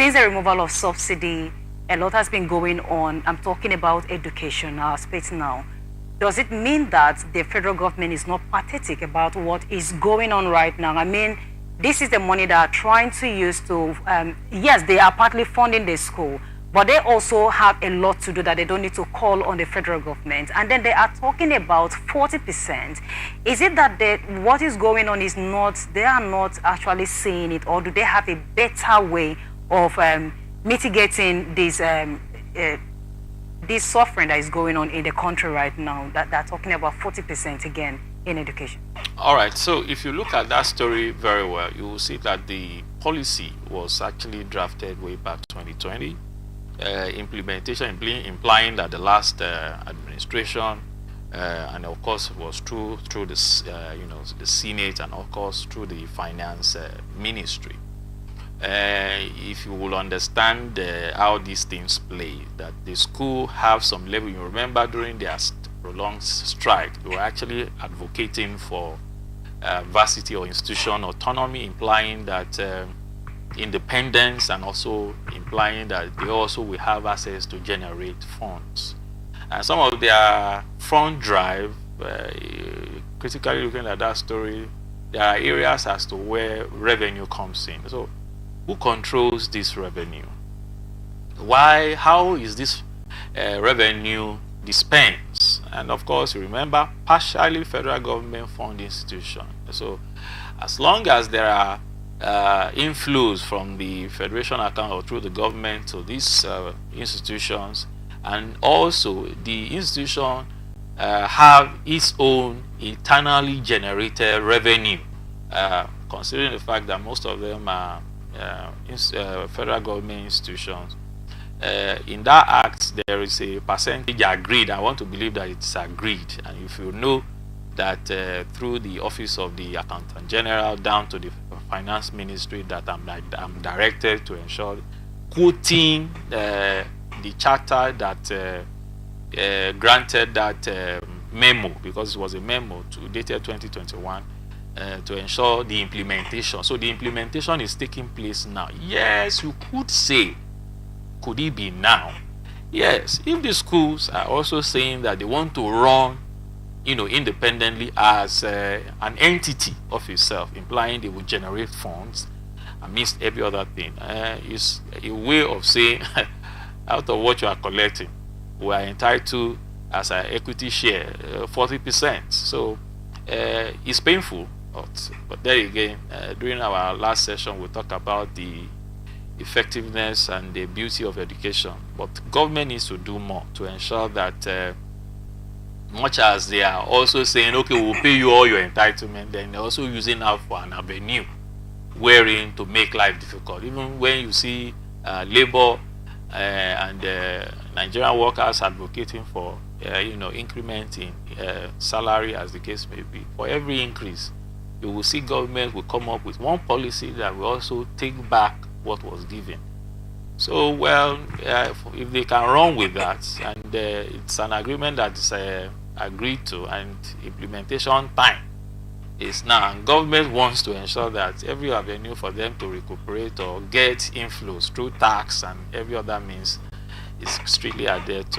since the removal of subsidy, a lot has been going on. I'm talking about education aspects now. Does it mean that the federal government is not pathetic about what is going on right now? I mean, this is the money they are trying to use to, yes, they are partly funding the school, but they also have a lot to do that they don't need to call on the federal government. And then they are talking about 40%. Is it that what is going on is not, they are not actually seeing it, or do they have a better way of mitigating this suffering that is going on in the country right now, that they're talking about 40% again in education? All right, so if you look at that story very well, you will see that the policy was actually drafted way back 2020. Implementation implying that the last administration, and of course was through this, the Senate, and of course through the finance ministry. If you will understand how these things play, that the school have some level. You remember during their prolonged strike, they were actually advocating for varsity or institution autonomy, implying that independence, and also implying that they also will have access to generate funds. And some of their front drive, critically looking at that story, there are areas as to where revenue comes in. So who controls this revenue? How is this revenue dispensed? And of course, remember, partially federal government fund institution. So as long as there are inflows from the federation account or through the government to these institutions, and also the institution have its own internally generated revenue, considering the fact that most of them are federal government institutions. In that act, there is a percentage agreed. I want to believe that it's agreed. And if you know that through the office of the Accountant General down to the Finance Ministry, that I'm directed to ensure quoting the charter that granted that memo, because it was a memo dated 2021, to ensure the implementation. So the implementation is taking place now. Yes, you could say, could it be now? Yes, if the schools are also saying that they want to run, independently as an entity of itself, implying they will generate funds amidst every other thing, is a way of saying, out of what you are collecting, we are entitled as an equity share 40%. So it's painful, but there again, during our last session, we talked about the effectiveness and the beauty of education. But government needs to do more to ensure that much as they are also saying, okay, we'll pay you all your entitlement, then they're also using that for an avenue wherein to make life difficult. Even when you see labor and Nigerian workers advocating for increment in salary, as the case may be, for every increase, you will see government will come up with one policy that will also take back what was given. So, well, if they can run with that, and it's an agreement that is agreed to, and implementation time is now, and government wants to ensure that every avenue for them to recuperate or get inflows through tax and every other means is strictly adhered to.